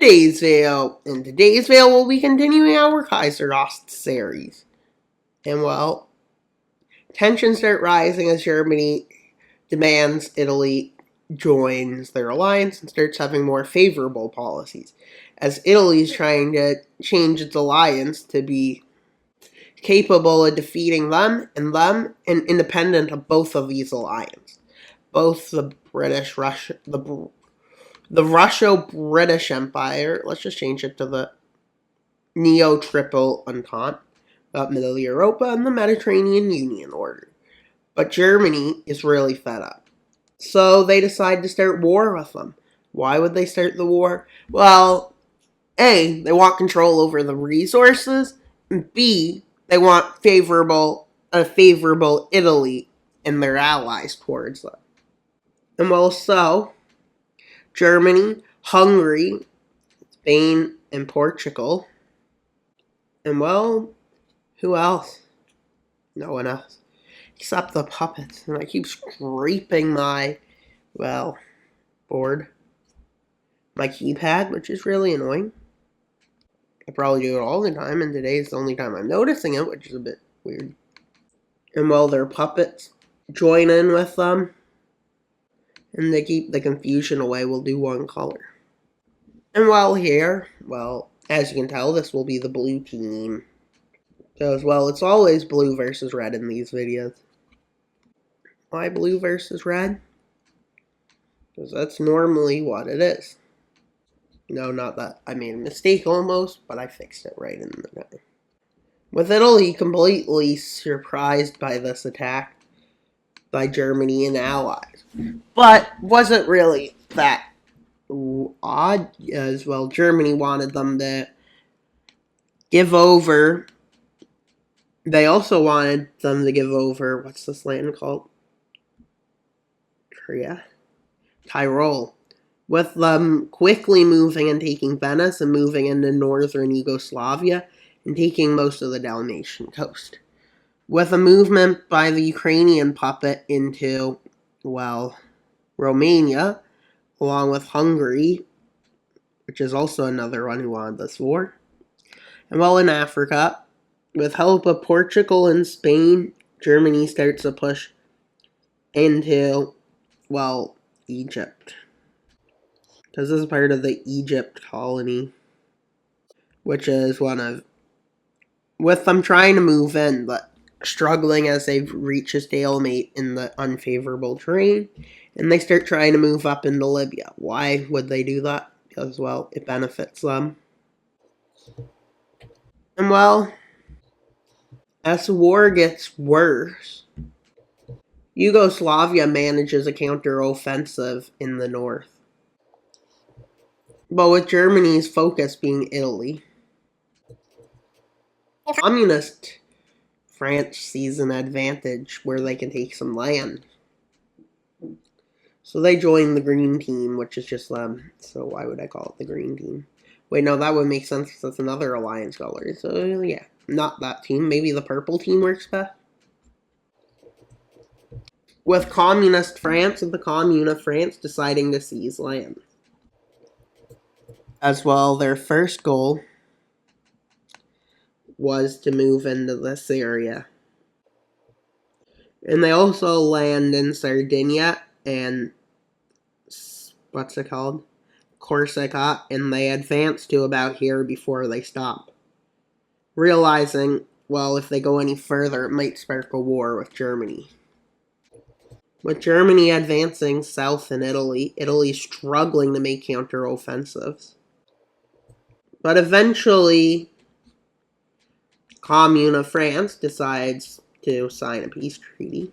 today's video. In today's video, we'll be continuing our KaiserOst series. And well, tensions start rising as Germany demands Italy joins their alliance and starts having more favorable policies, as Italy is trying to change its alliance to be capable of defeating them and independent of both of these alliances. Both the Russo-British Empire, let's just change it to the Neo-Triple Entente, Middle Europa, and the Mediterranean Union order. But Germany is really fed up. So they decide to start war with them. Why would they start the war? Well, A, they want control over the resources, and B, they want a favorable Italy and their allies towards them. And well, so Germany, Hungary, Spain, and Portugal. And well, who else? No one else. Except the puppets. And I keep scraping my, board. My keypad, which is really annoying. I probably do it all the time, and today is the only time I'm noticing it, which is a bit weird. And well, their puppets join in with them. And they keep the confusion away. We'll do one color. And while here, as you can tell, this will be the blue team. So as well, it's always blue versus red in these videos. Why blue versus red? Because that's normally what it is. No, not that. I made a mistake almost, but I fixed it right in the time. With Italy completely surprised by this attack by Germany and allies. But wasn't really that odd, as well. Germany wanted them to give over. They also wanted them to give over, what's this land called? Tyrol. With them quickly moving and taking Venice and moving into northern Yugoslavia and taking most of the Dalmatian coast. With a movement by the Ukrainian puppet into, Romania, along with Hungary, which is also another one who wanted this war. And in Africa, with help of Portugal and Spain, Germany starts to push into, Egypt. Because this is part of the Egypt colony, which is with them trying to move in, but struggling as they reach a stalemate in the unfavorable terrain, and they start trying to move up into Libya. Why would they do that? Because, it benefits them. And as the war gets worse, Yugoslavia manages a counter-offensive in the north. But with Germany's focus being Italy, communist France sees an advantage where they can take some land. So they join the green team, which is just them. So why would I call it the green team? Wait, no, that would make sense because that's another alliance color. So yeah, not that team. Maybe the purple team works best. With communist France and the Commune of France deciding to seize land. As well, their first goal was to move into this area. And they also land in Sardinia and, Corsica, and they advance to about here before they stop. Realizing, if they go any further, it might spark a war with Germany. With Germany advancing south in Italy, Italy's struggling to make counter-offensives. But eventually, Commune of France decides to sign a peace treaty.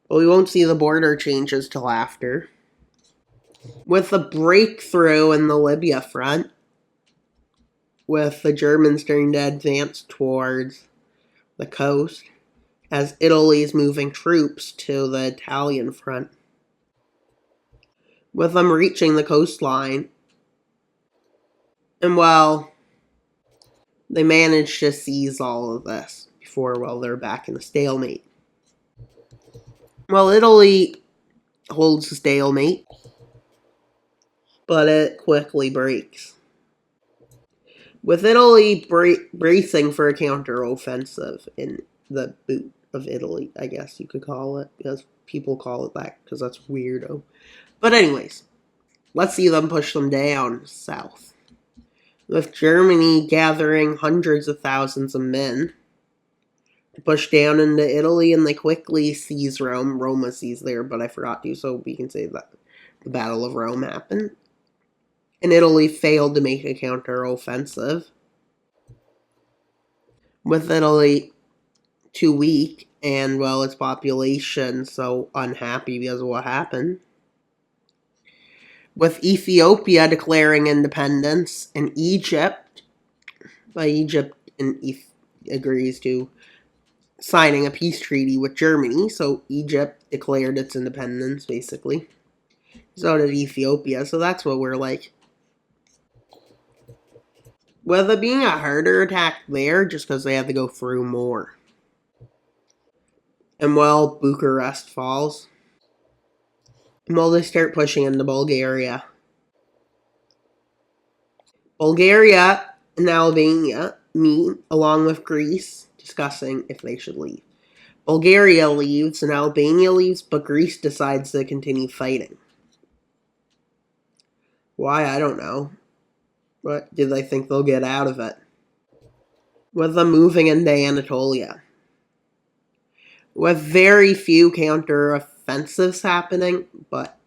But we won't see the border changes till after. With the breakthrough in the Libya front, with the Germans starting to advance towards the coast, as Italy is moving troops to the Italian front. With them reaching the coastline, and they managed to seize all of this before, they're back in a stalemate. Italy holds a stalemate, but it quickly breaks. With Italy bracing for a counteroffensive in the boot of Italy, I guess you could call it, because people call it that because that's weirdo. But anyways, let's see them push them down south. With Germany gathering hundreds of thousands of men to push down into Italy, and they quickly seize Rome. Rome was seized there, but I forgot to, so we can say that the Battle of Rome happened. And Italy failed to make a counteroffensive, with Italy too weak and, well, its population so unhappy because of what happened. With Ethiopia declaring independence and Egypt, agrees to signing a peace treaty with Germany, so Egypt declared its independence, basically. So did Ethiopia, so that's what we're like. With it being a harder attack there, just because they had to go through more. And, well, Bucharest falls. And, well, they start pushing into Bulgaria. Bulgaria and Albania meet, along with Greece, discussing if they should leave. Bulgaria leaves and Albania leaves, but Greece decides to continue fighting. Why, I don't know. What do they think they'll get out of it? With them moving into Anatolia. With very few counter-offensives happening, but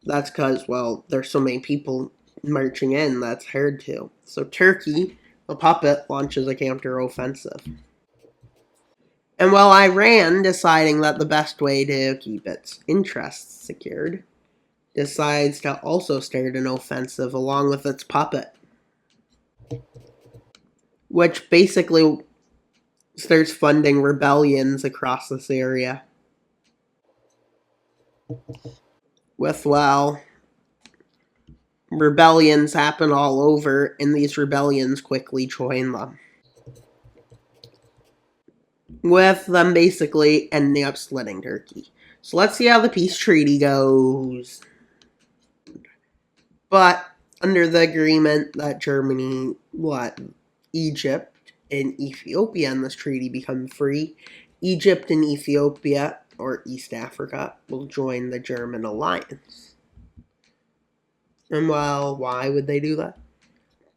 that's because, well, there's so many people marching in, that's hard to. So Turkey, a puppet, launches a counter-offensive. And, well, Iran, deciding that the best way to keep its interests secured, decides to also start an offensive along with its puppet, which basically starts funding rebellions across this area. With, well, rebellions happen all over, and these rebellions quickly join them, with them basically ending up splitting Turkey. So let's see how the peace treaty goes. But under the agreement that Germany, Egypt and Ethiopia in this treaty become free, Egypt and Ethiopia, or East Africa, will join the German alliance. And, well, why would they do that?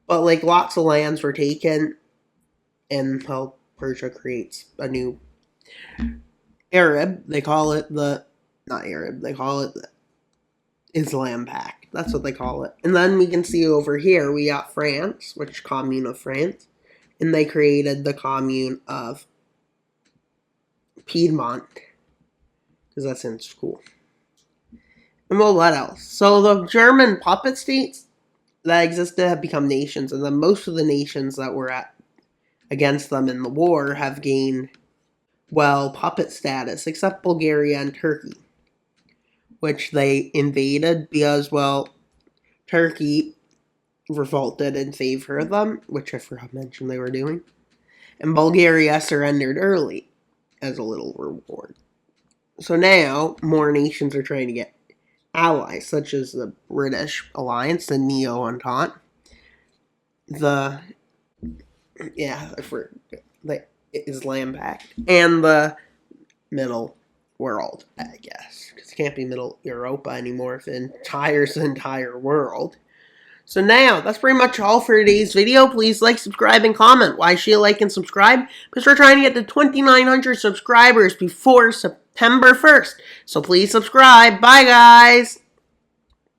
But, like, lots of lands were taken, and, well, Persia creates a new Arab. They call it the, not Arab, they call it the Islam Pact. That's what they call it. And then we can see over here, we got France, which Commune of France, and they created the Commune of Piedmont, because that's in school. And, well, what else? So the German puppet states that existed have become nations, and then most of the nations that were against them in the war have gained, well, puppet status, except Bulgaria and Turkey, which they invaded because, well, Turkey revolted in favor of them, which I forgot to mention they were doing, and Bulgaria surrendered early as a little reward. So now, more nations are trying to get allies, such as the British Alliance, the Neo-Entente, the Islam Pact, and the Middle World, I guess. Because it can't be Middle Europa anymore if it entires the entire world. So now, that's pretty much all for today's video. Please like, subscribe, and comment. Why should you like and subscribe? Because we're trying to get to 2,900 subscribers before September 1st. So please subscribe. Bye, guys!